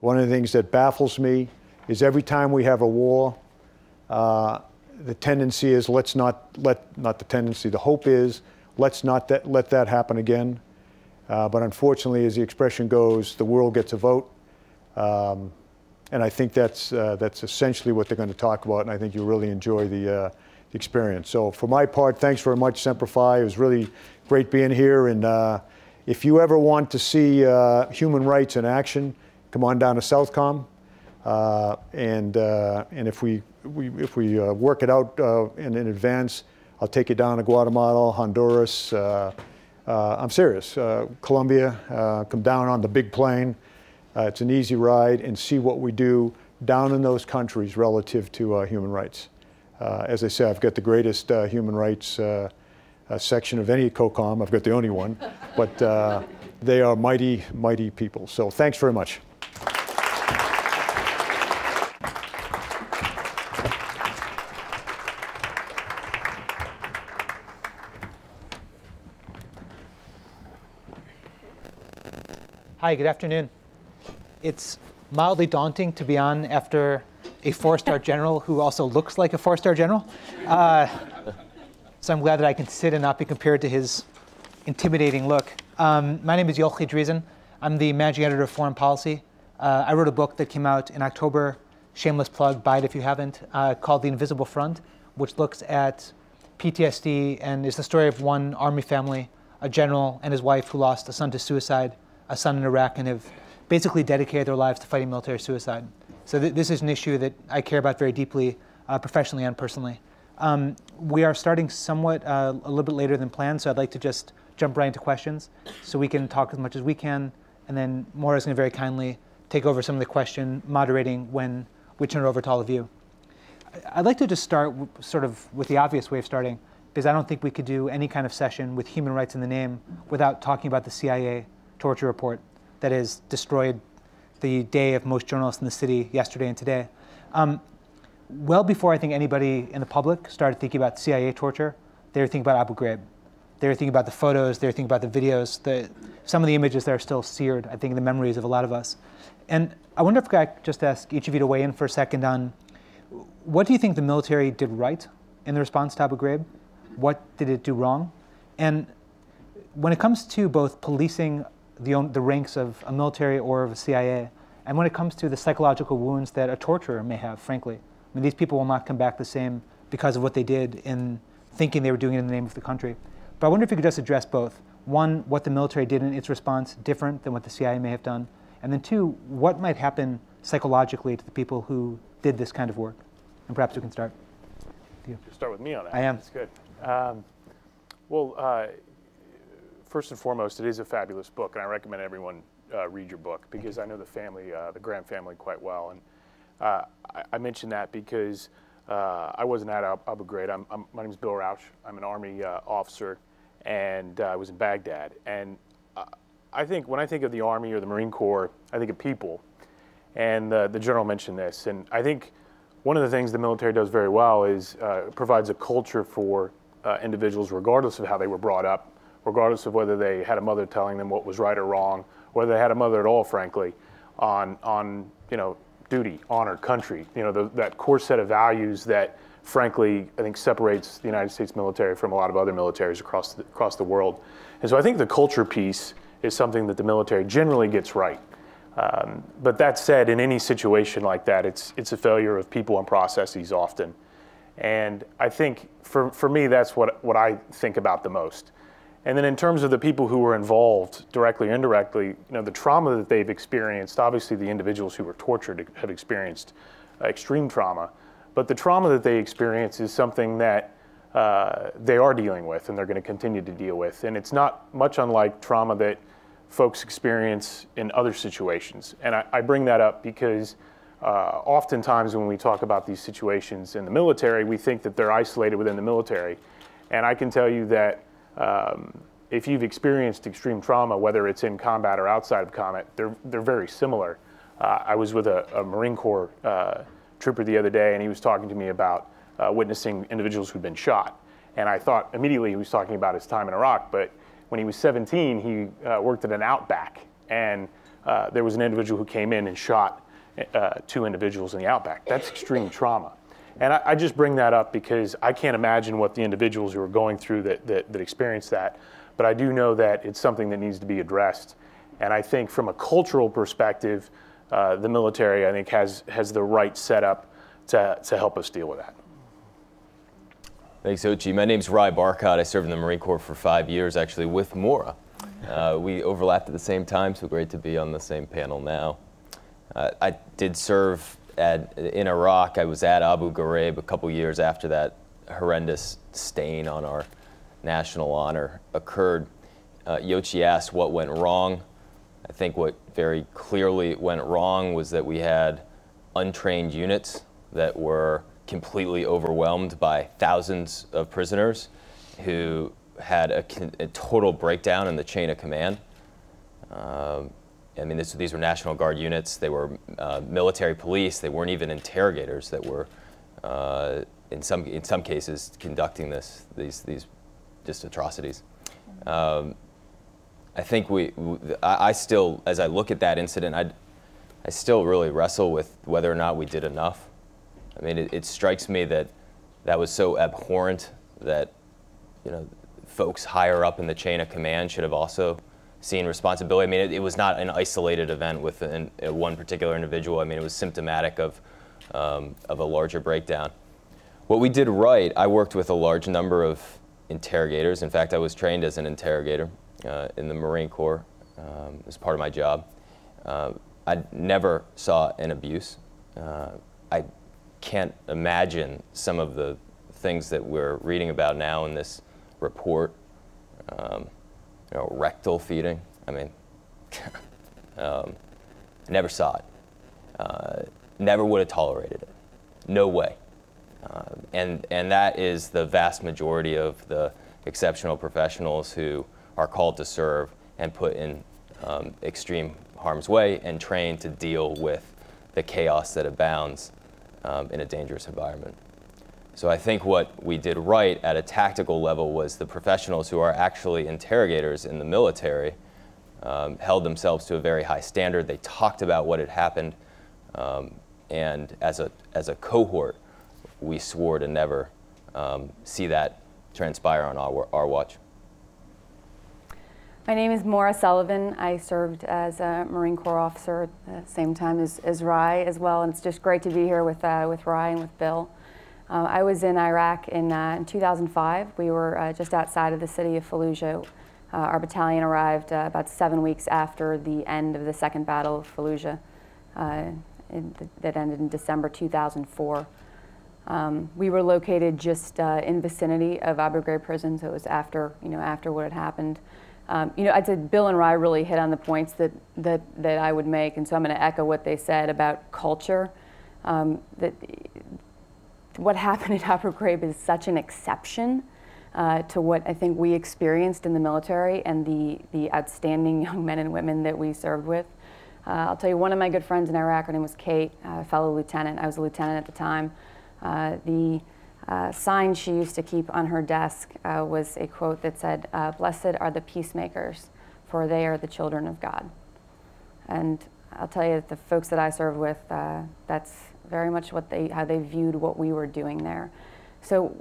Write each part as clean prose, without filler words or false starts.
One of the things that baffles me is every time we have a war, the tendency is not the tendency, the hope is let's not let that happen again. But unfortunately, as the expression goes, the world gets a vote. And I think that's essentially what they're going to talk about, and I think you'll really enjoy the experience. So for my part, thanks very much, Semper Fi. It was really great being here. And if you ever want to see human rights in action, come on down to Southcom. And if we work it out in advance, I'll take you down to Guatemala, Honduras. I'm serious. Colombia, come down on the big plane. It's an easy ride, and see what we do down in those countries relative to human rights. As I say, I've got the greatest human rights section of any COCOM. I've got the only one, but they are mighty, mighty people. So thanks very much. Hi, good afternoon. It's mildly daunting to be on after a four-star general who also looks like a four-star general. So I'm glad that I can sit and not be compared to his intimidating look. My name is Yochi Dreazen. I'm the managing editor of Foreign Policy. I wrote a book that came out in October, shameless plug, buy it if you haven't, called The Invisible Front, which looks at PTSD and is the story of one Army family, a general and his wife who lost a son to suicide, a son in Iraq, and have basically dedicated their lives to fighting military suicide. So this is an issue that I care about very deeply, professionally and personally. We are starting somewhat a little bit later than planned, so I'd like to just jump right into questions so we can talk as much as we can, and then Maura's going to very kindly take over some of the question moderating when we turn it over to all of you. I'd like to just start sort of with the obvious way of starting, because I don't think we could do any kind of session with human rights in the name without talking about the CIA torture report that has destroyed the day of most journalists in the city yesterday and today. Well before I think anybody in the public started thinking about CIA torture, they were thinking about Abu Ghraib. They were thinking about the photos, they were thinking about the videos, some of the images that are still seared, I think, in the memories of a lot of us. And I wonder if I could just ask each of you to weigh in for a second on what do you think the military did right in the response to Abu Ghraib? What did it do wrong? And when it comes to both policing the ranks of a military or of a CIA, and when it comes to the psychological wounds that a torturer may have, frankly. I mean, these people will not come back the same because of what they did in thinking they were doing it in the name of the country. But I wonder if you could just address both. One, what the military did in its response different than what the CIA may have done. And then two, what might happen psychologically to the people who did this kind of work? And perhaps we can start with you. You'll start with me on that. I am. That's good. First and foremost, it is a fabulous book, and I recommend everyone read your book because I know the family, the Graham family, quite well. And I mention that because I wasn't at Abu Ghraib. My name is Bill Rauch. I'm an Army officer, and I was in Baghdad. And I think when I think of the Army or the Marine Corps, I think of people. And the general mentioned this. And I think one of the things the military does very well is provides a culture for individuals, regardless of how they were brought up, regardless of whether they had a mother telling them what was right or wrong, whether they had a mother at all, frankly, on duty, honor, country, that core set of values that, frankly, I think separates the United States military from a lot of other militaries across the world. And so I think the culture piece is something that the military generally gets right. But that said, in any situation like that, it's a failure of people and processes often. And I think for me, that's what I think about the most. And then in terms of the people who were involved, directly or indirectly, the trauma that they've experienced, obviously the individuals who were tortured have experienced extreme trauma, but the trauma that they experience is something that they are dealing with and they're going to continue to deal with. And it's not much unlike trauma that folks experience in other situations. And I bring that up because oftentimes when we talk about these situations in the military, we think that they're isolated within the military. And I can tell you that if you've experienced extreme trauma, whether it's in combat or outside of combat, they're very similar. I was with a Marine Corps trooper the other day, and he was talking to me about witnessing individuals who'd been shot. And I thought immediately he was talking about his time in Iraq, but when he was 17, he worked at an Outback. And there was an individual who came in and shot 2 individuals in the outback. That's extreme trauma. And I just bring that up because I can't imagine what the individuals who are going through that experienced that, but I do know that it's something that needs to be addressed. And I think from a cultural perspective, the military, I think, has the right setup to help us deal with that. Thanks, Yochi. My name's Rye Barcott. I served in the Marine Corps for 5 years, actually, with Maura. We overlapped at the same time, so great to be on the same panel now. I did serve in Iraq. I was at Abu Ghraib a couple years after that horrendous stain on our national honor occurred. Yochi asked what went wrong. I think what very clearly went wrong was that we had untrained units that were completely overwhelmed by thousands of prisoners who had a total breakdown in the chain of command. I mean, these were National Guard units. They were military police. They weren't even interrogators that were, in some cases, conducting these just atrocities. I think I still, as I look at that incident, I still really wrestle with whether or not we did enough. I mean, it strikes me that that was so abhorrent that, you know, folks higher up in the chain of command should have also seen responsibility. I mean, it was not an isolated event with one particular individual. I mean, it was symptomatic of a larger breakdown. What we did right, I worked with a large number of interrogators. In fact, I was trained as an interrogator in the Marine Corps as part of my job. I never saw an abuse. I can't imagine some of the things that we're reading about now in this report. You know, rectal feeding. I mean, never saw it. Never would have tolerated it. No way. And that is the vast majority of the exceptional professionals who are called to serve and put in extreme harm's way and trained to deal with the chaos that abounds in a dangerous environment. So I think what we did right at a tactical level was the professionals who are actually interrogators in the military held themselves to a very high standard. They talked about what had happened, and as a cohort, we swore to never see that transpire on our watch. My name is Maura Sullivan. I served as a Marine Corps officer at the same time as Rye as well, and it's just great to be here with Rye and with Bill. I was in Iraq in 2005. We were just outside of the city of Fallujah. Our battalion arrived about 7 weeks after the end of the Second Battle of Fallujah that ended in December 2004. We were located just in vicinity of Abu Ghraib prison, so it was after what had happened. I'd say Bill and Rye really hit on the points that I would make, and so I'm going to echo what they said about culture. What happened at Abu Ghraib is such an exception to what I think we experienced in the military and the outstanding young men and women that we served with. I'll tell you, one of my good friends in Iraq, her name was Kate, a fellow lieutenant. I was a lieutenant at the time. The sign she used to keep on her desk was a quote that said, "Blessed are the peacemakers, for they are the children of God." And I'll tell you, the folks that I served with, that's very much how they viewed what we were doing there. So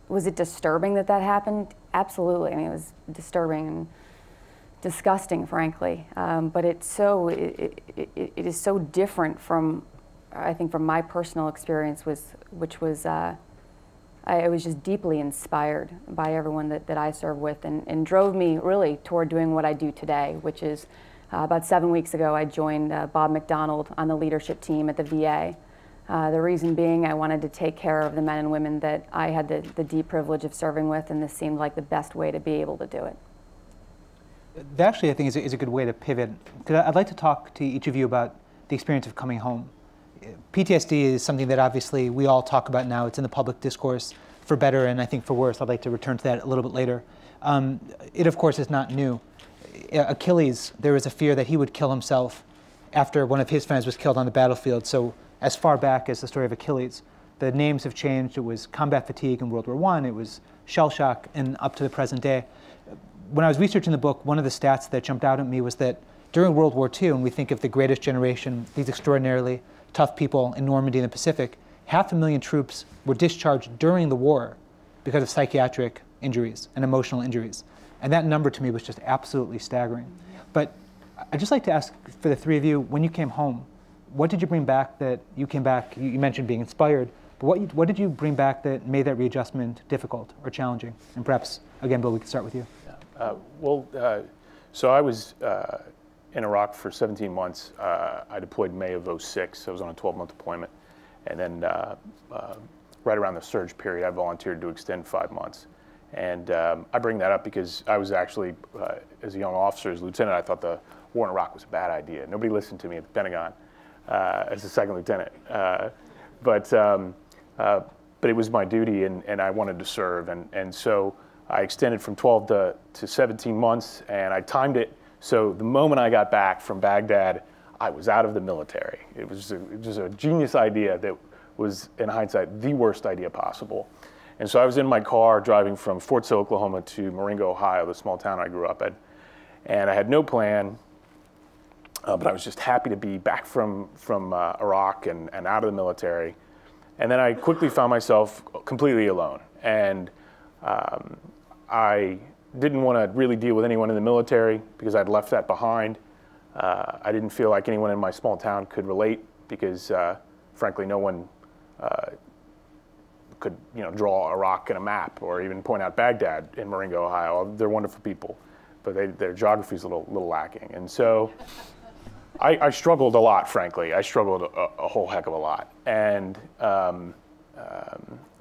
was it disturbing that happened? Absolutely. I mean, it was disturbing and disgusting, frankly. But it is so different from, I think, from my personal experience, which was I was just deeply inspired by everyone that I served with, and drove me really toward doing what I do today, which is about 7 weeks ago I joined Bob McDonald on the leadership team at the VA. The reason being I wanted to take care of the men and women that I had the deep privilege of serving with, and this seemed like the best way to be able to do it. That actually, I think, is a good way to pivot. Because I'd like to talk to each of you about the experience of coming home. PTSD is something that obviously we all talk about now. It's in the public discourse, for better and I think for worse. I'd like to return to that a little bit later. It, of course, is not new. Achilles, there was a fear that he would kill himself after one of his friends was killed on the battlefield. So as far back as the story of Achilles, the names have changed. It was combat fatigue in World War I. It was shell shock, and up to the present day. When I was researching the book, one of the stats that jumped out at me was that during World War II, and we think of the greatest generation, these extraordinarily tough people in Normandy and the Pacific, 500,000 troops were discharged during the war because of psychiatric injuries and emotional injuries. And that number to me was just absolutely staggering. But I'd just like to ask for the three of you, when you came home, what did you bring back that you came back, you mentioned being inspired, but what did you bring back that made that readjustment difficult or challenging? And perhaps, again, Bill, we can start with you. So I was in Iraq for 17 months. I deployed May of '06. I was on a 12-month deployment. And then right around the surge period, I volunteered to extend 5 months. And I bring that up because I was actually, as a young officer, as a lieutenant, I thought the war in Iraq was a bad idea. Nobody listened to me at the Pentagon as a second lieutenant. But it was my duty, and I wanted to serve. And so I extended from 12 to 17 months, and I timed it. So the moment I got back from Baghdad, I was out of the military. It was just a genius idea that was, in hindsight, the worst idea possible. And so I was in my car driving from Fort Sill, Oklahoma to Marengo, Ohio, the small town I grew up in. And I had no plan, but I was just happy to be back from Iraq and out of the military. And then I quickly found myself completely alone. And I didn't want to really deal with anyone in the military because I'd left that behind. I didn't feel like anyone in my small town could relate because, frankly, no one could, draw Iraq in a map or even point out Baghdad in Marengo, Ohio. They're wonderful people, but their geography's a little lacking. And so I struggled a lot, frankly. I struggled a whole heck of a lot. And I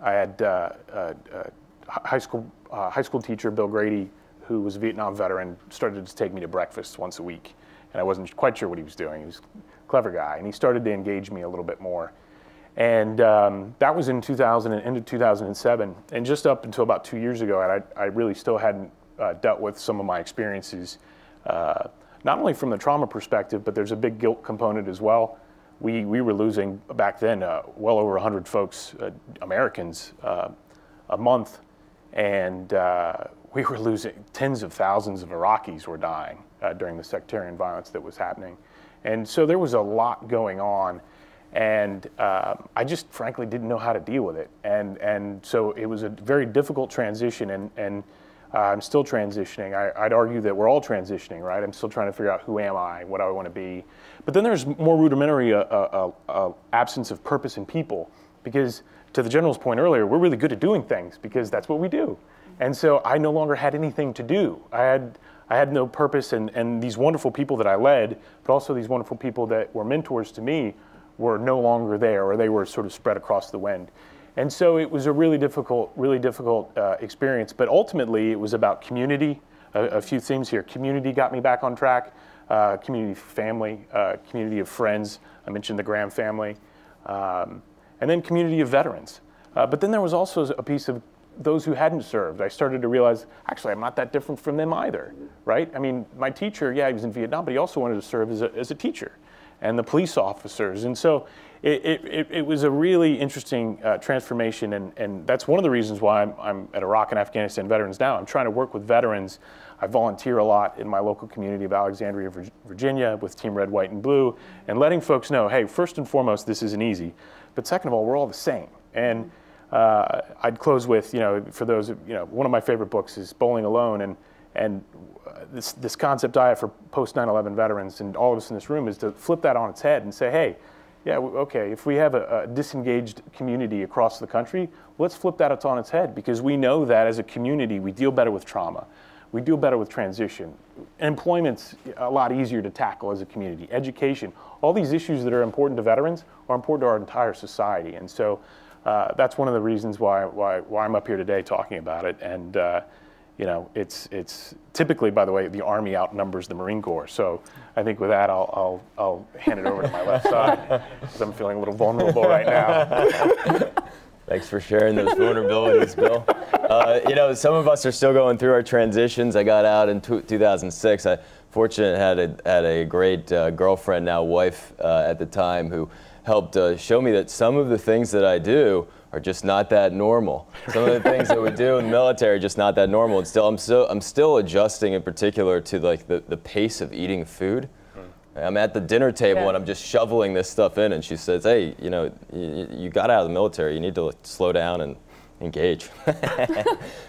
had a high school teacher, Bill Grady, who was a Vietnam veteran, started to take me to breakfast once a week. And I wasn't quite sure what he was doing. He was a clever guy. And he started to engage me a little bit more. And that was in 2000 and into 2007. And just up until about 2 years ago, I really still hadn't dealt with some of my experiences, not only from the trauma perspective, but there's a big guilt component as well. We were losing, back then, well over 100 folks, Americans, a month. And we were losing tens of thousands of Iraqis were dying during the sectarian violence that was happening. And so there was a lot going on. And I just frankly didn't know how to deal with it. And so it was a very difficult transition, and I'm still transitioning. I'd argue that we're all transitioning, right? I'm still trying to figure out who am I, what do I want to be. But then there's more rudimentary absence of purpose in people, because to the general's point earlier, we're really good at doing things because that's what we do. And so I no longer had anything to do. I had no purpose, and these wonderful people that I led, but also these wonderful people that were mentors to me, were no longer there, or they were sort of spread across the wind. And so it was a really difficult experience, but ultimately it was about community. A few themes here. Community got me back on track, community family, community of friends. I mentioned the Graham family, and then community of veterans. But then there was also a piece of those who hadn't served. I started to realize, actually, I'm not that different from them either, right? I mean, my teacher, yeah, he was in Vietnam, but he also wanted to serve as a teacher, and the police officers. And so it was a really interesting transformation, and that's one of the reasons why I'm at Iraq and Afghanistan Veterans now. I'm trying to work with veterans. I volunteer a lot in my local community of Alexandria, Virginia, with Team Red, White, and Blue, and letting folks know, hey, first and foremost, this isn't easy, but second of all, we're all the same. And I'd close with, for those, one of my favorite books is Bowling Alone, and this concept I have for post 9/11 veterans and all of us in this room is to flip that on its head and say, hey, yeah, okay, if we have a disengaged community across the country, let's flip that on its head, because we know that as a community we deal better with trauma, we deal better with transition. Employment's a lot easier to tackle as a community. Education, all these issues that are important to veterans are important to our entire society, and so that's one of the reasons why I'm up here today talking about it. And it's typically, by the way, the Army outnumbers the Marine Corps. So I think with that, I'll hand it over to my left side, because I'm feeling a little vulnerable right now. Thanks for sharing those vulnerabilities, Bill. Some of us are still going through our transitions. I got out in 2006. I fortunately had a great girlfriend, now wife at the time, who helped show me that some of the things that I do are just not that normal. Some of the things that we do in the military are just not that normal. And still, I'm still adjusting, in particular, to like the pace of eating food. I'm at the dinner table and I'm just shoveling this stuff in, and she says, hey, you know, you got out of the military, you need to slow down and engage.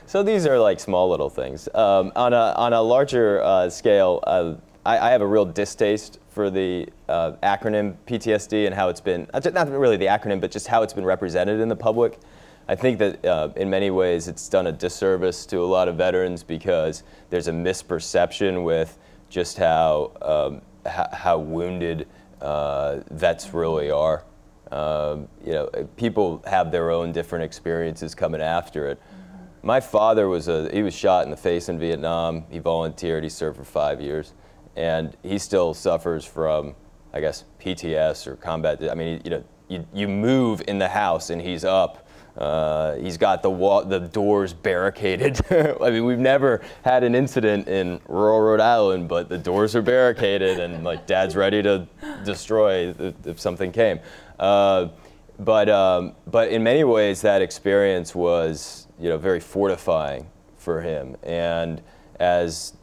So these are like small little things. On a larger scale, I have a real distaste for the acronym PTSD and how it's been, not really the acronym, but just how it's been represented in the public. I think that in many ways it's done a disservice to a lot of veterans because there's a misperception with just how wounded vets really are. You know, people have their own different experiences coming after it. My father he was shot in the face in Vietnam. He volunteered. He served for 5 years, and he still suffers from, I guess, PTS or combat. I mean, you know, you move in the house and he's up. He's got the doors barricaded. I mean, we've never had an incident in rural Rhode Island, but the doors are barricaded and like Dad's ready to destroy if something came. But in many ways, that experience was, you know, very fortifying for him. And as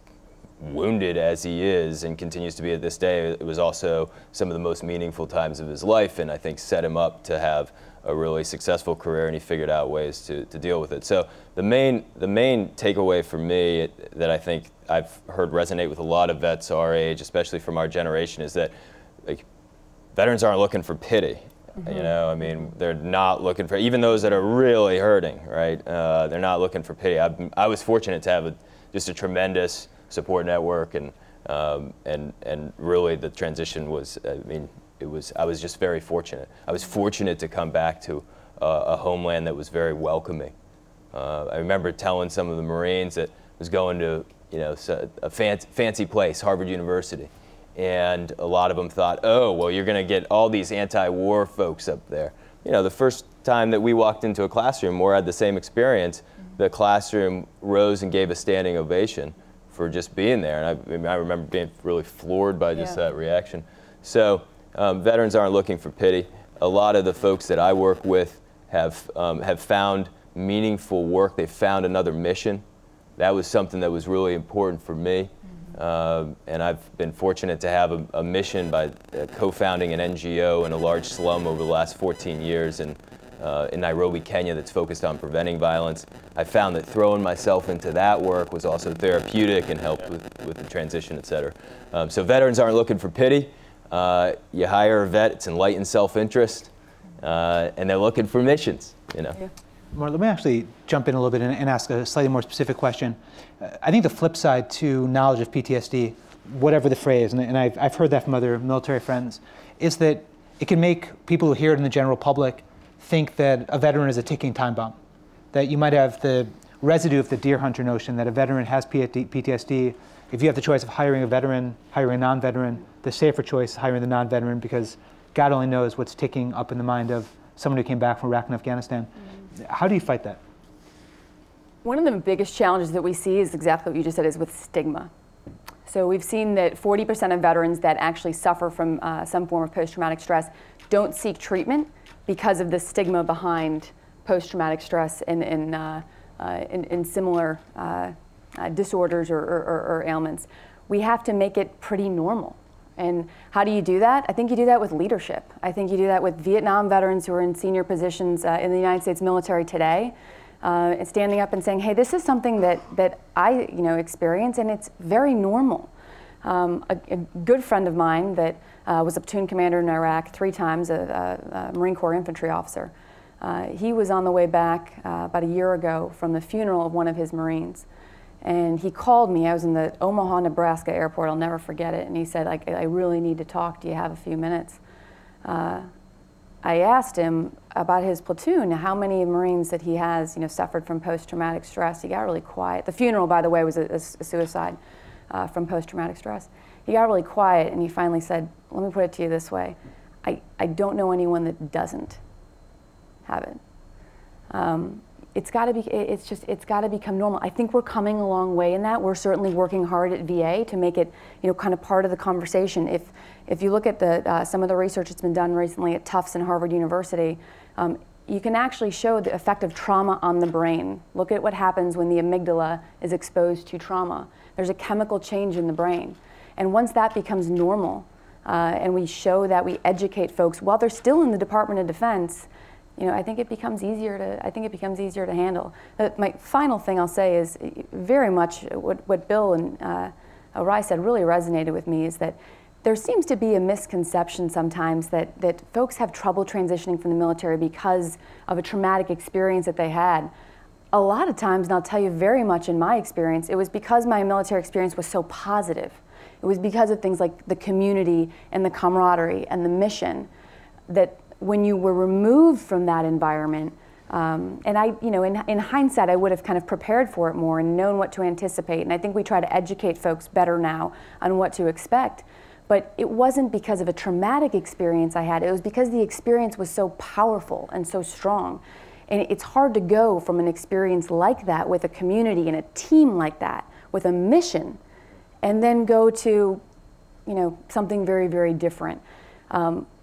wounded as he is and continues to be at this day, it was also some of the most meaningful times of his life, and I think set him up to have a really successful career, and he figured out ways to deal with it. So the main takeaway for me that I think I've heard resonate with a lot of vets our age, especially from our generation, is that like, veterans aren't looking for pity. You know, I mean, they're not looking for, even those that are really hurting, right? They're not looking for pity. I was fortunate to have just a tremendous support network, and really the transition was, I mean, I was just very fortunate. I was fortunate to come back to a homeland that was very welcoming. I remember telling some of the Marines that was going to, you know, a fancy place, Harvard University, and a lot of them thought, oh, well, you're going to get all these anti-war folks up there. You know, the first time that we walked into a classroom or had the same experience, the classroom rose and gave a standing ovation for just being there. And I remember being really floored by just that reaction. So veterans aren't looking for pity. A lot of the folks that I work with have found meaningful work. They've found another mission. That was something that was really important for me. And I've been fortunate to have a mission by co-founding an NGO in a large slum over the last 14 years in Nairobi, Kenya, that's focused on preventing violence. I found that throwing myself into that work was also therapeutic and helped with the transition, et cetera. So veterans aren't looking for pity. You hire a vet, it's enlightened self-interest, and they're looking for missions, you know. Yeah. Well, let me actually jump in a little bit and ask a slightly more specific question. I think the flip side to knowledge of PTSD, whatever the phrase, and I've heard that from other military friends, is that it can make people who hear it in the general public think that a veteran is a ticking time bomb, that you might have the residue of the deer hunter notion that a veteran has PTSD. If you have the choice of hiring a veteran, hiring a non-veteran, the safer choice is hiring the non-veteran because God only knows what's ticking up in the mind of someone who came back from Iraq and Afghanistan. How do you fight that? One of the biggest challenges that we see is exactly what you just said, is with stigma. So we've seen that 40% of veterans that actually suffer from some form of post-traumatic stress don't seek treatment because of the stigma behind post-traumatic stress in similar disorders or ailments. We have to make it pretty normal. And how do you do that? I think you do that with leadership. I think you do that with Vietnam veterans who are in senior positions in the United States military today, and standing up and saying, hey, this is something that I experience, and it's very normal. A good friend of mine that was a platoon commander in Iraq 3 times, a Marine Corps infantry officer. He was on the way back about a year ago from the funeral of one of his Marines. And he called me. I was in the Omaha, Nebraska airport. I'll never forget it. And he said, I really need to talk. Do you have a few minutes? I asked him about his platoon, how many Marines that he has, suffered from post-traumatic stress. He got really quiet. The funeral, by the way, was a suicide from post-traumatic stress. He got really quiet, and he finally said, let me put it to you this way. I don't know anyone that doesn't have it. It's got to become normal. I think we're coming a long way in that. We're certainly working hard at VA to make it, kind of part of the conversation. If you look at some of the research that's been done recently at Tufts and Harvard University, you can actually show the effect of trauma on the brain. Look at what happens when the amygdala is exposed to trauma. There's a chemical change in the brain. And once that becomes normal, and we show that, we educate folks while they're still in the Department of Defense, you know, I think it becomes easier to handle. My final thing I'll say is very much what Bill and Rye said really resonated with me, is that there seems to be a misconception sometimes that folks have trouble transitioning from the military because of a traumatic experience that they had. A lot of times, and I'll tell you very much in my experience, it was because my military experience was so positive. It was because of things like the community and the camaraderie and the mission, that when you were removed from that environment, and I, you know, in hindsight, I would have kind of prepared for it more and known what to anticipate. And I think we try to educate folks better now on what to expect. But it wasn't because of a traumatic experience I had. It was because the experience was so powerful and so strong. And it's hard to go from an experience like that with a community and a team like that, with a mission, and then go to, you know, something very, very different.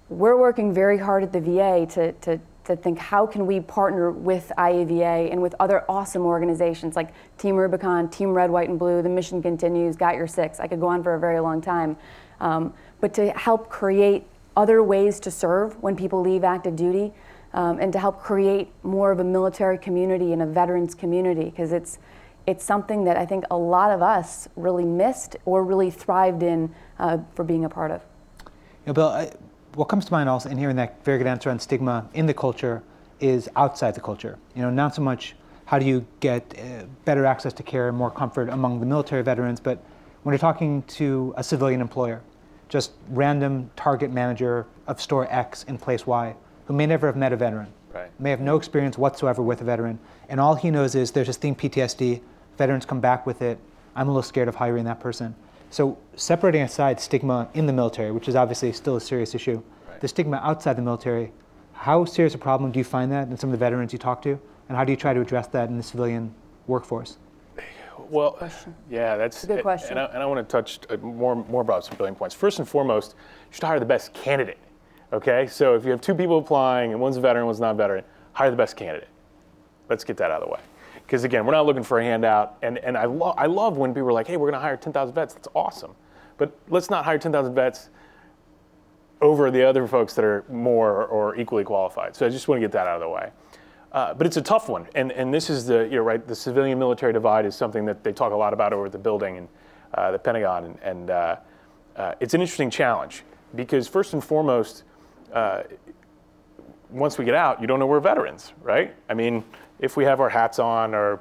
We're working very hard at the VA to think, how can we partner with IAVA and with other awesome organizations like Team Rubicon, Team Red, White, and Blue, The Mission Continues, Got Your Six. I could go on for a very long time. But to help create other ways to serve when people leave active duty, and to help create more of a military community and a veterans community, because it's something that I think a lot of us really missed or really thrived in for being a part of. You know, Bill, what comes to mind also in hearing that very good answer on stigma in the culture is outside the culture. You know, not so much how do you get better access to care and more comfort among the military veterans, but when you're talking to a civilian employer, just random target manager of store X in place Y, who may never have met a veteran, may have no experience whatsoever with a veteran, and all he knows is there's this thing PTSD, veterans come back with it, I'm a little scared of hiring that person. So separating aside stigma in the military, which is obviously still a serious issue, the stigma outside the military, how serious a problem do you find that in some of the veterans you talk to, and how do you try to address that in the civilian workforce? Well, yeah, that's a good question. And I want to touch more about civilian points. First and foremost, you should hire the best candidate. Okay, so if you have two people applying and one's a veteran, one's not a veteran, hire the best candidate. Let's get that out of the way. Because again, we're not looking for a handout, and I love when people are like, hey, we're going to hire 10,000 vets. That's awesome. But let's not hire 10,000 vets over the other folks that are more or equally qualified. So I just want to get that out of the way. But it's a tough one, and this is the, right, the civilian-military divide is something that they talk a lot about over at the building and the Pentagon, and it's an interesting challenge because first and foremost, once we get out, you don't know we're veterans, right? I mean, if we have our hats on or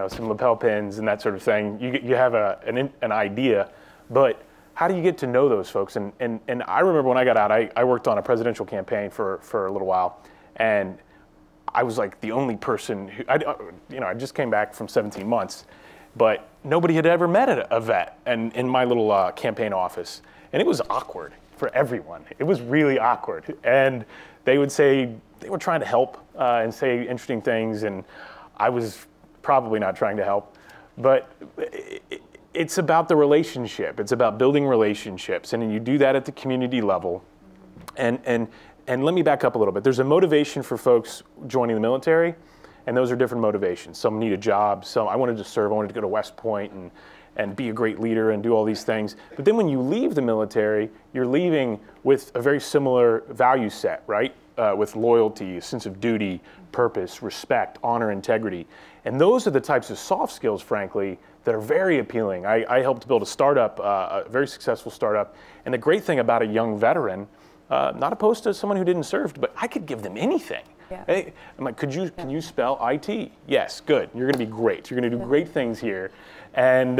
some lapel pins and that sort of thing, you have an idea, but how do you get to know those folks? And I remember when I got out, I worked on a presidential campaign for a little while, and I was like the only person who, I just came back from 17 months, but nobody had ever met a vet and in my little campaign office. And it was awkward for everyone. It was really awkward. And they would say, they were trying to help and say interesting things, and I was probably not trying to help. But it's about the relationship. It's about building relationships, and you do that at the community level. And let me back up a little bit. There's a motivation for folks joining the military, and those are different motivations. Some need a job. Some, I wanted to serve. I wanted to go to West Point and be a great leader and do all these things. But then when you leave the military, you're leaving with a very similar value set, right? With loyalty, a sense of duty, purpose, respect, honor, integrity. And those are the types of soft skills, frankly, that are very appealing. I helped build a startup, a very successful startup. And the great thing about a young veteran, not opposed to someone who didn't serve, but I could give them anything. Yeah. Hey, I'm like, can you spell IT? Yes, good. You're going to be great. You're going to do great things here. And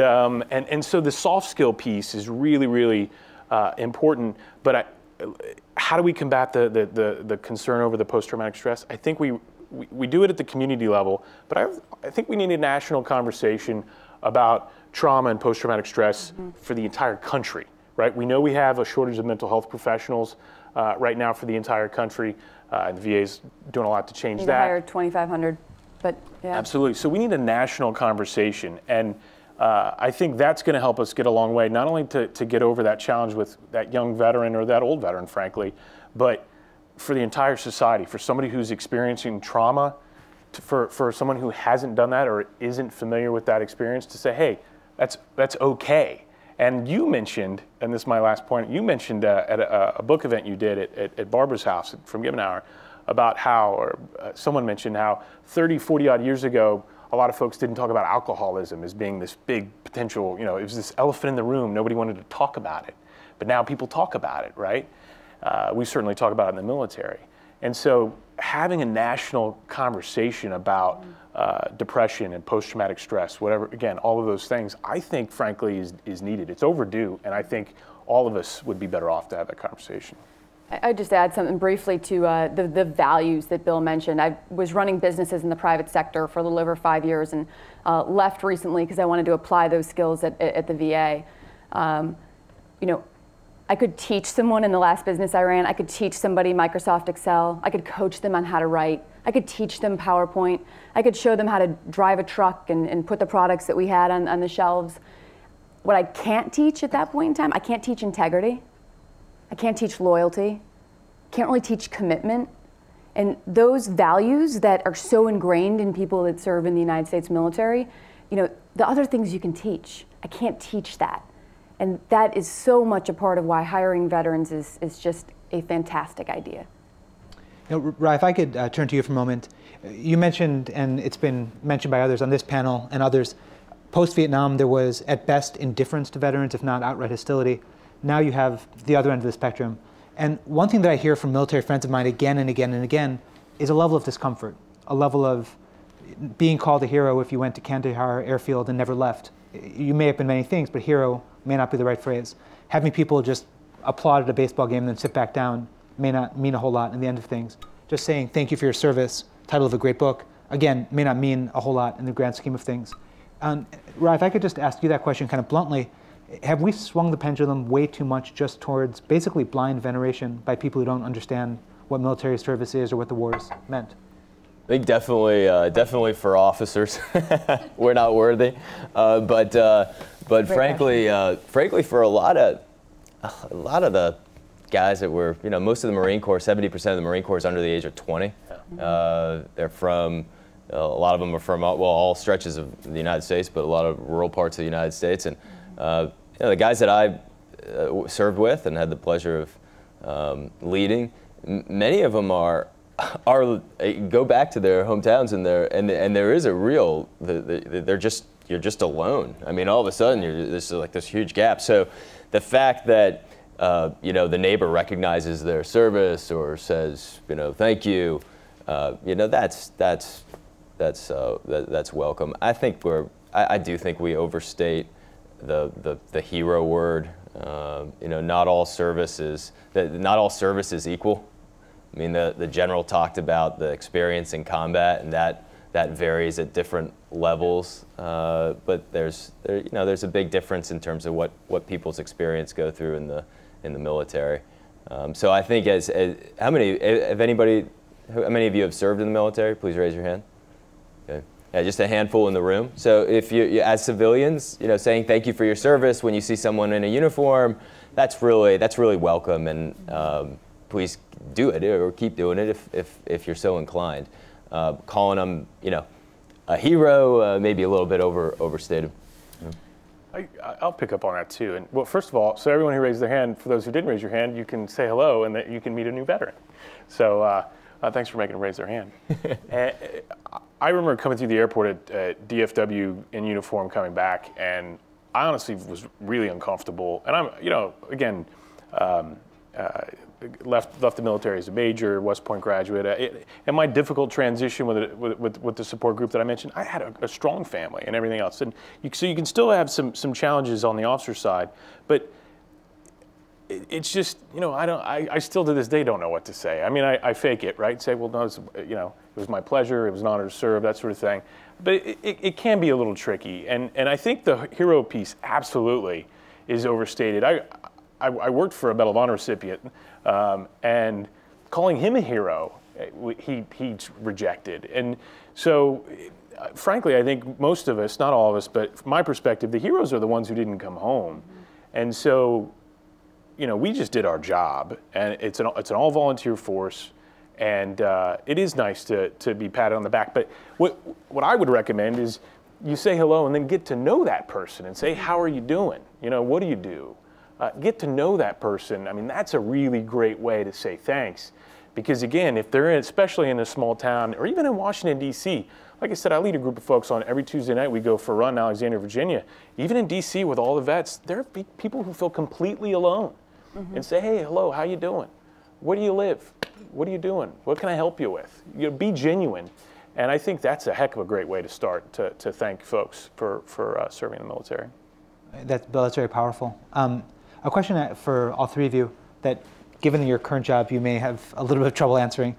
so the soft skill piece is really, really important. But how do we combat the concern over the post-traumatic stress? I think we do it at the community level, but I think we need a national conversation about trauma and post-traumatic stress for the entire country. Right? We know we have a shortage of mental health professionals right now for the entire country, and the VA's doing a lot to change that. Hire 2,500, but yeah. Absolutely. So we need a national conversation, and I think that's going to help us get a long way, not only to get over that challenge with that young veteran or that old veteran, frankly, but for the entire society, for somebody who's experiencing trauma, for someone who hasn't done that or isn't familiar with that experience, to say, hey, that's okay. And you mentioned, and this is my last point, you mentioned at a book event you did at Barbara's house from Givenhour about how, or someone mentioned how 30, 40 odd years ago, a lot of folks didn't talk about alcoholism as being this big potential, it was this elephant in the room. Nobody wanted to talk about it. But now people talk about it, right? We certainly talk about it in the military. And so having a national conversation about depression and post-traumatic stress, whatever, again, all of those things, I think, frankly, is needed. It's overdue, and I think all of us would be better off to have that conversation. I'd just add something briefly to the values that Bill mentioned. I was running businesses in the private sector for a little over 5 years and left recently because I wanted to apply those skills at the VA. I could teach someone in the last business I ran, I could teach somebody Microsoft Excel, I could coach them on how to write, I could teach them PowerPoint, I could show them how to drive a truck and put the products that we had on the shelves. What I can't teach at that point in time, I can't teach integrity, I can't teach loyalty, can't really teach commitment. And those values that are so ingrained in people that serve in the United States military, the other things you can teach, I can't teach that. And that is so much a part of why hiring veterans is just a fantastic idea. Rye, if I could turn to you for a moment. You mentioned, and it's been mentioned by others on this panel and others, post-Vietnam there was at best indifference to veterans, if not outright hostility. Now you have the other end of the spectrum. And one thing that I hear from military friends of mine again and again and again is a level of discomfort, a level of being called a hero if you went to Kandahar airfield and never left. You may have been many things, but hero may not be the right phrase. Having people just applaud at a baseball game and then sit back down may not mean a whole lot in the end of things. Just saying thank you for your service, title of a great book, again, may not mean a whole lot in the grand scheme of things. Rye, if I could just ask you that question kind of bluntly, have we swung the pendulum way too much just towards basically blind veneration by people who don't understand what military service is or what the wars meant? I think definitely for officers, we're not worthy. But frankly, for a lot of the guys that were, most of the Marine Corps, 70% of the Marine Corps is under the age of 20. They're from, a lot of them are from, all stretches of the United States, but a lot of rural parts of the United States. And the guys that I served with and had the pleasure of leading, many of them go back to their hometowns and there is a real, you're just alone. I mean, all of a sudden there's like this huge gap. So the fact that the neighbor recognizes their service or says thank you, that's welcome. I do think we overstate the hero word. Not all service is equal. I mean, the general talked about the experience in combat, and that varies at different levels. But there's a big difference in terms of what people's experience go through in the military. So I think how many of you have served in the military? Please raise your hand. Okay. Yeah, just a handful in the room. So if you as civilians, saying thank you for your service when you see someone in a uniform, that's really welcome, and please do it or keep doing it if you're so inclined. Calling them, a hero, maybe a little bit overstated. I'll pick up on that too. And well, first of all, so everyone who raised their hand, for those who didn't raise your hand, you can say hello and that you can meet a new veteran. So thanks for making them raise their hand. And I remember coming through the airport at DFW in uniform coming back, and I honestly was really uncomfortable. And I'm, again, left the military as a major, West Point graduate. And my difficult transition with the support group that I mentioned, I had a strong family and everything else. And so you can still have some challenges on the officer side, but it's just, I still to this day don't know what to say. I mean, I fake it, right? Say, well, no, it was my pleasure, it was an honor to serve, that sort of thing. But it can be a little tricky. And I think the hero piece absolutely is overstated. I worked for a Medal of Honor recipient, and calling him a hero, he's rejected. And so, frankly, I think most of us, not all of us, but from my perspective, the heroes are the ones who didn't come home. And so, we just did our job, and it's an all-volunteer force, and it is nice to be patted on the back. But what I would recommend is you say hello and then get to know that person and say, how are you doing? You know, what do you do? Get to know that person. I mean, that's a really great way to say thanks. Because again, if they're in, especially in a small town or even in Washington, D.C., like I said, I lead a group of folks on every Tuesday night. We go for a run in Alexandria, Virginia. Even in D.C. with all the vets, there are people who feel completely alone and say, hey, hello, how you doing? Where do you live? What are you doing? What can I help you with? You know, be genuine. And I think that's a heck of a great way to start to thank folks for serving in the military. Bill, that's very powerful. A question for all three of you that, given your current job, you may have a little bit of trouble answering.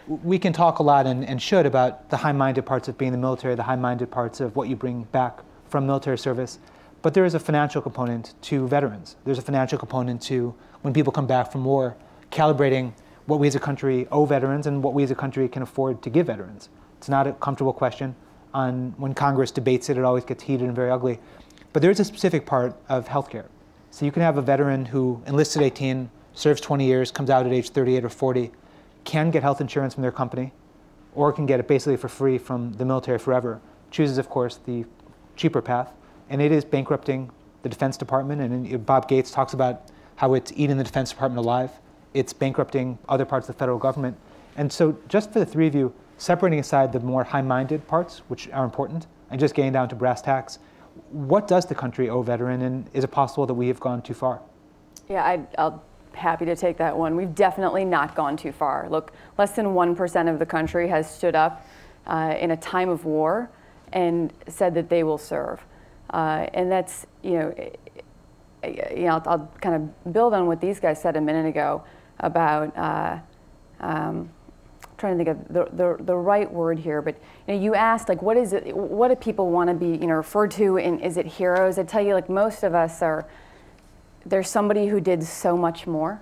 We can talk a lot and should about the high-minded parts of being in the military, the high-minded parts of what you bring back from military service. But there is a financial component to veterans. There's a financial component to when people come back from war, calibrating what we as a country owe veterans and what we as a country can afford to give veterans. It's not a comfortable question. When Congress debates it, it always gets heated and very ugly. But there is a specific part of healthcare. So you can have a veteran who enlists at 18, serves 20 years, comes out at age 38 or 40, can get health insurance from their company, or can get it basically for free from the military forever. Chooses, of course, the cheaper path. And it is bankrupting the Defense Department. And Bob Gates talks about how it's eating the Defense Department alive. It's bankrupting other parts of the federal government. And so just for the three of you, separating aside the more high-minded parts, which are important, and just getting down to brass tacks, what does the country owe veteran, and is it possible that we have gone too far? Yeah, I'll happy to take that one. We've definitely not gone too far. Look, less than 1% of the country has stood up in a time of war and said that they will serve. And that's, I'll kind of build on what these guys said a minute ago about trying to think of the right word here, but you asked, like, what is it? What do people want to be referred to? And is it heroes? I tell you, like, most of us are. There's somebody who did so much more.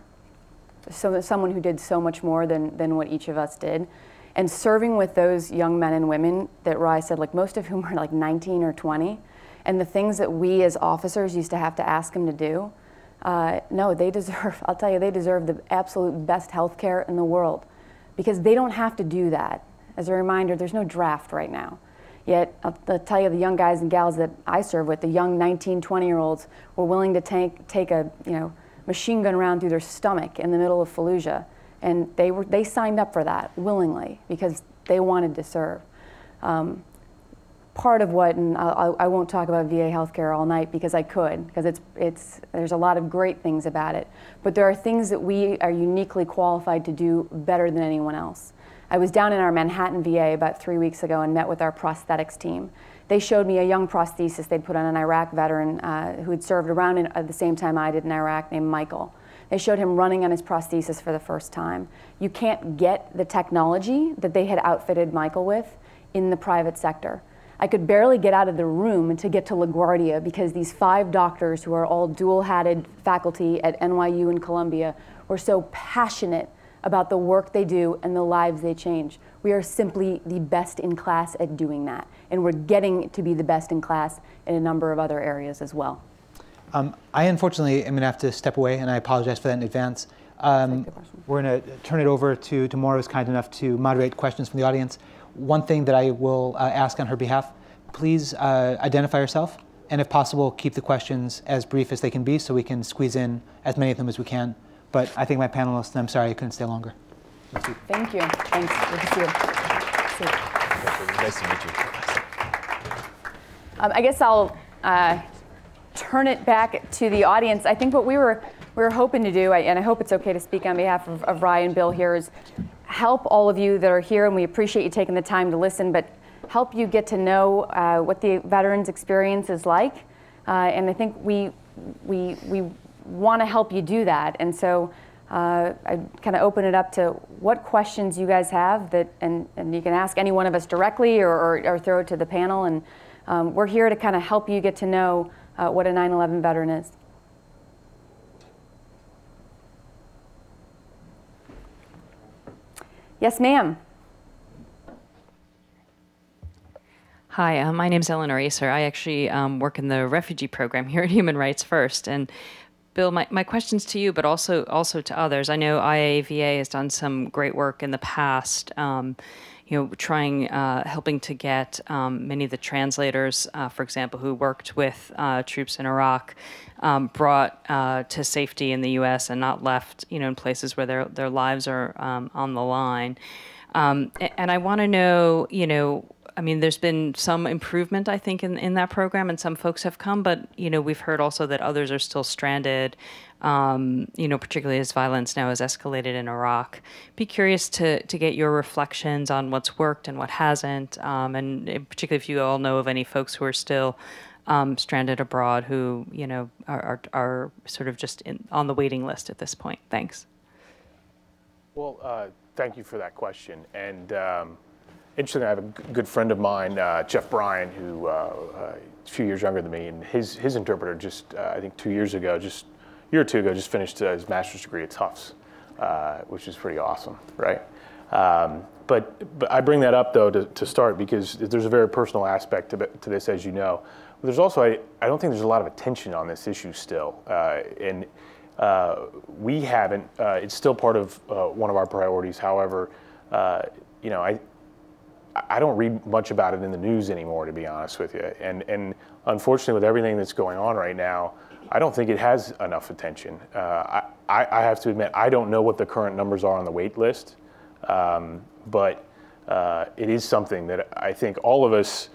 Someone who did so much more than what each of us did, and serving with those young men and women that Rye said, like, most of whom are like 19 or 20, and the things that we as officers used to have to ask them to do. No, they deserve. I'll tell you, they deserve the absolute best health care in the world. Because they don't have to do that. As a reminder, there's no draft right now. Yet, I'll tell you, the young guys and gals that I serve with, the young 19, 20-year-olds, were willing to take a machine gun round through their stomach in the middle of Fallujah. And they signed up for that willingly because they wanted to serve. Part of what, and I won't talk about VA healthcare all night because I could, because there's a lot of great things about it. But there are things that we are uniquely qualified to do better than anyone else. I was down in our Manhattan VA about 3 weeks ago and met with our prosthetics team. They showed me a young prosthesis they'd put on an Iraq veteran who had served around at the same time I did in Iraq, named Michael. They showed him running on his prosthesis for the first time. You can't get the technology that they had outfitted Michael with in the private sector. I could barely get out of the room to get to LaGuardia because these 5 doctors who are all dual-hatted faculty at NYU and Columbia were so passionate about the work they do and the lives they change. We are simply the best in class at doing that. And we're getting to be the best in class in a number of other areas as well. I unfortunately am going to have to step away, and I apologize for that in advance. We're going to turn it over to Maura, who's kind enough to moderate questions from the audience. One thing that I will ask on her behalf, please identify yourself, and if possible, keep the questions as brief as they can be so we can squeeze in as many of them as we can. But I think my panelists, and I'm sorry I couldn't stay longer. Thank you. Thanks. Good to see you. Nice to meet you. I guess I'll turn it back to the audience. I think what we were hoping to do, and I hope it's okay to speak on behalf of Rye and Bill here, is help all of you that are here, and we appreciate you taking the time to listen, but help you get to know what the veterans' experience is like. And I think we want to help you do that. And so I kind of open it up to what questions you guys have that, and you can ask any one of us directly or throw it to the panel. And we're here to kind of help you get to know what a 9/11 veteran is. Yes, ma'am. Hi, my name's Eleanor Acer. I actually work in the refugee program here at Human Rights First. And Bill, my question's to you, but also to others. I know IAVA has done some great work in the past, helping to get many of the translators, for example, who worked with troops in Iraq, brought to safety in the U.S. and not left, in places where their lives are on the line. And I want to know, there's been some improvement, I think, in that program, and some folks have come, but, we've heard also that others are still stranded, particularly as violence now has escalated in Iraq. Be curious to get your reflections on what's worked and what hasn't, and particularly if you all know of any folks who are still stranded abroad who, are sort of just on the waiting list at this point. Thanks. Well, thank you for that question. And interestingly, I have a good friend of mine, Jeff Bryan, who a few years younger than me, and his interpreter just, I think 2 years ago, just a year or two ago, just finished his master's degree at Tufts, which is pretty awesome, right? But I bring that up, though, to start, because there's a very personal aspect to this, as you know. But there's also, I don't think there's a lot of attention on this issue still. And we haven't, it's still part of one of our priorities. However, I don't read much about it in the news anymore, to be honest with you. And unfortunately, with everything that's going on right now, I don't think it has enough attention. I have to admit, I don't know what the current numbers are on the wait list, but it is something that I think all of us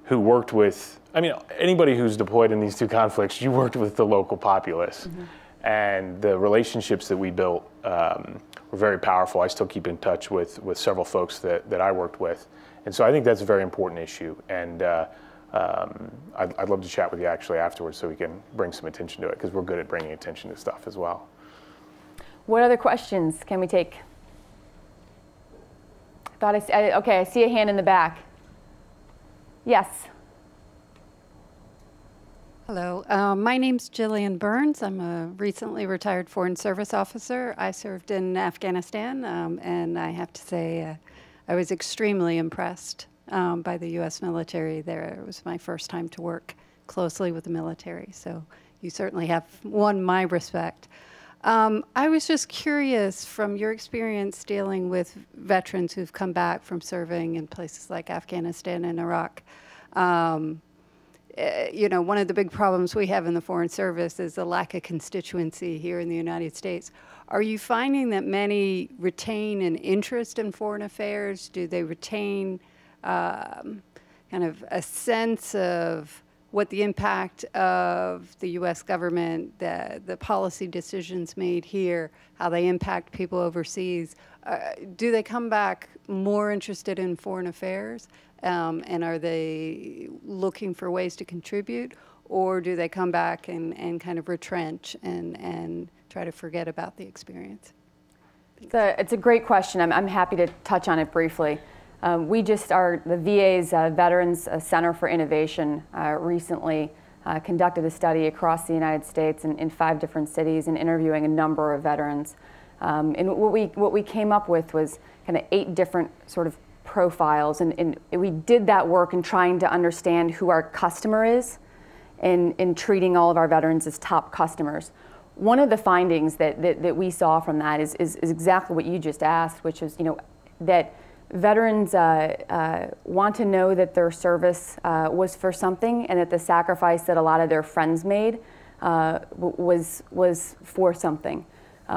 who worked with, anybody who's deployed in these two conflicts, you worked with the local populace. Mm-hmm. And the relationships that we built were very powerful. I still keep in touch with several folks that I worked with. And so I think that's a very important issue. And I'd love to chat with you actually afterwards so we can bring some attention to it, because we're good at bringing attention to stuff as well. What other questions can we take? Okay, I see a hand in the back. Yes. Hello, my name's Jillian Burns. I'm a recently retired Foreign Service officer. I served in Afghanistan, and I have to say I was extremely impressed by the U.S. military there. It was my first time to work closely with the military, so you certainly have won my respect. I was just curious, from your experience dealing with veterans who've come back from serving in places like Afghanistan and Iraq, one of the big problems we have in the Foreign Service is the lack of constituency here in the United States. Are you finding that many retain an interest in foreign affairs? Do they retain kind of a sense of what the impact of the U.S. government, the policy decisions made here, how they impact people overseas? Do they come back more interested in foreign affairs? And are they looking for ways to contribute, or do they come back and kind of retrench and try to forget about the experience? It's a great question. I'm happy to touch on it briefly. The VA's Veterans Center for Innovation recently conducted a study across the United States in 5 different cities and interviewing a number of veterans. And what we came up with was kind of 8 different sort of profiles, and we did that work in trying to understand who our customer is and in treating all of our veterans as top customers. One of the findings that we saw from that is exactly what you just asked, which is that veterans want to know that their service was for something, and that the sacrifice that a lot of their friends made was for something.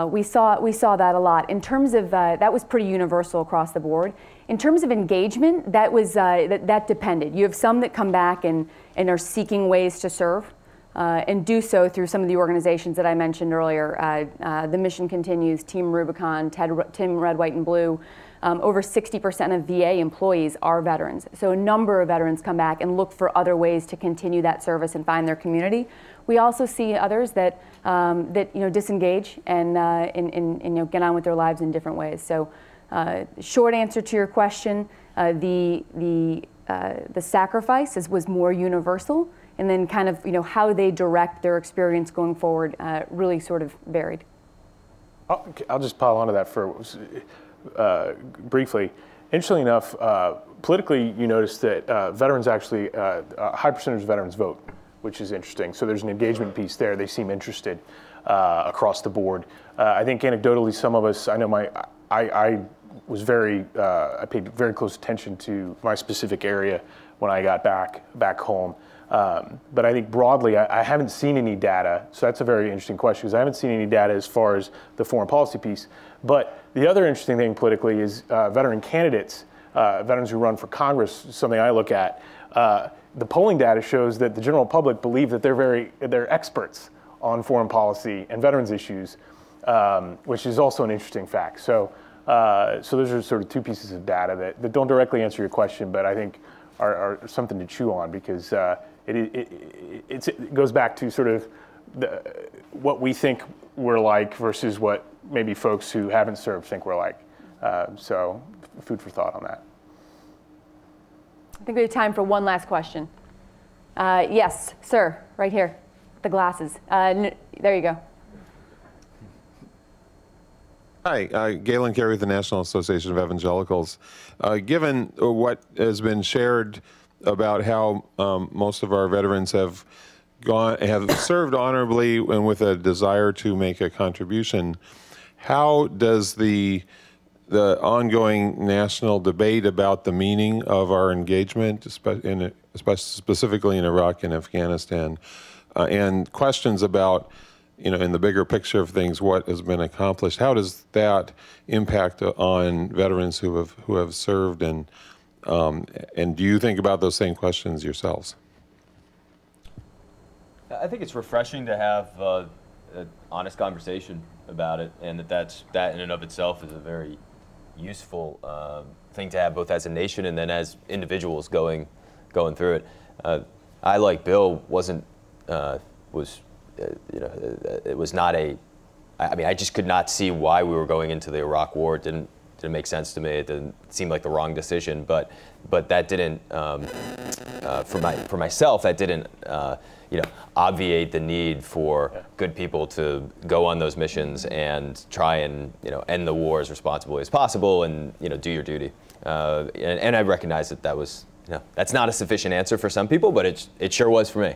We saw that a lot. In terms of that was pretty universal across the board. In terms of engagement, that was that depended. You have some that come back and are seeking ways to serve, and do so through some of the organizations that I mentioned earlier. The Mission Continues, Team Rubicon, Team Red, White, and Blue. Over 60% of VA employees are veterans. So a number of veterans come back and look for other ways to continue that service and find their community. We also see others that disengage and get on with their lives in different ways. So short answer to your question, the sacrifice was more universal, and then kind of how they direct their experience going forward really sort of varied. I'll just pile onto that for briefly. Interestingly enough, politically, you notice that veterans actually, a high percentage of veterans vote, which is interesting. So there's an engagement piece there. They seem interested. across the board. I think anecdotally, some of us, I know I was I paid very close attention to my specific area when I got back home. But I think broadly, I haven't seen any data. So that's a very interesting question, because I haven't seen any data as far as the foreign policy piece. But the other interesting thing politically is veteran candidates, veterans who run for Congress, something I look at. The polling data shows that the general public believe that they're experts on foreign policy and veterans issues, which is also an interesting fact. So those are sort of two pieces of data that don't directly answer your question, but I think are something to chew on, because it goes back to sort of what we think we're like versus what maybe folks who haven't served think we're like. So food for thought on that. I think we have time for one last question. Yes, sir, right here, the glasses. There you go. Hi, Galen Carey with the National Association of Evangelicals. Given what has been shared about how most of our veterans have served honorably and with a desire to make a contribution, how does the ongoing national debate about the meaning of our engagement, specifically in Iraq and Afghanistan, and questions about, in the bigger picture of things, what has been accomplished, how does that impact on veterans who have served, and do you think about those same questions yourselves? I think it's refreshing to have an honest conversation about it, and that in and of itself is a very useful thing to have, both as a nation and then as individuals going through it. I, like Bill, it was not I just could not see why we were going into the Iraq War. It didn't make sense to me. It didn't seem like the wrong decision, but that didn't, for myself, that didn't, obviate the need for good people to go on those missions and try and, end the war as responsibly as possible and, do your duty. And I recognize that was, that's not a sufficient answer for some people, but it sure was for me.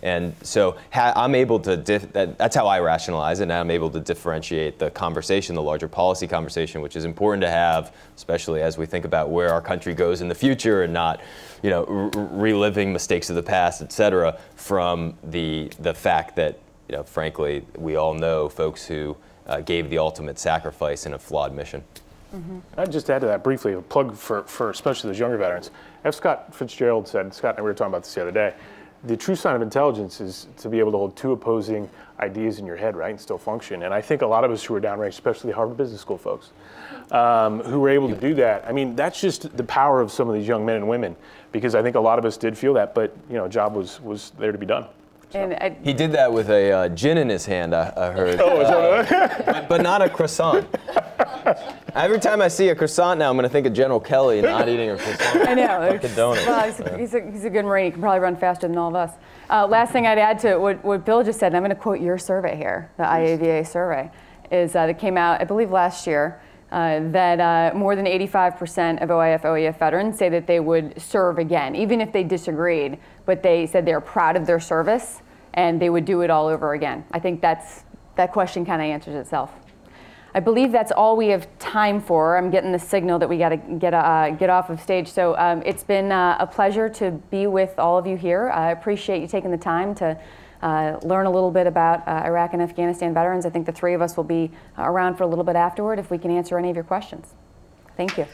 And so I'm able to, that's how I rationalize it, and I'm able to differentiate the conversation, the larger policy conversation, which is important to have, especially as we think about where our country goes in the future and not, reliving mistakes of the past, et cetera, from the fact that, frankly, we all know folks who gave the ultimate sacrifice in a flawed mission. Mm-hmm. I'd just add to that briefly, a plug for especially those younger veterans. F. Scott Fitzgerald said, Scott and I were talking about this the other day, the true sign of intelligence is to be able to hold two opposing ideas in your head, right, and still function. And I think a lot of us who are downrange, especially Harvard Business School folks, who were able to do that, I mean, that's just the power of some of these young men and women, because I think a lot of us did feel that, but, a job was there to be done. So. And he did that with a gin in his hand, I heard. Oh, but not a croissant. Every time I see a croissant now, I'm going to think of General Kelly not eating a croissant. I know. Like a donut. Well, he's a good Marine. He can probably run faster than all of us. Last thing I'd add to what Bill just said, and I'm going to quote your survey here, the IAVA survey, is that came out, I believe, last year, that more than 85% of OIF veterans say that they would serve again, even if they disagreed, but they said they're proud of their service and they would do it all over again. I think that question kind of answers itself. I believe that's all we have time for. I'm getting the signal that we got to get off of stage. So it's been a pleasure to be with all of you here. I appreciate you taking the time to learn a little bit about Iraq and Afghanistan veterans. I think the three of us will be around for a little bit afterward if we can answer any of your questions. Thank you.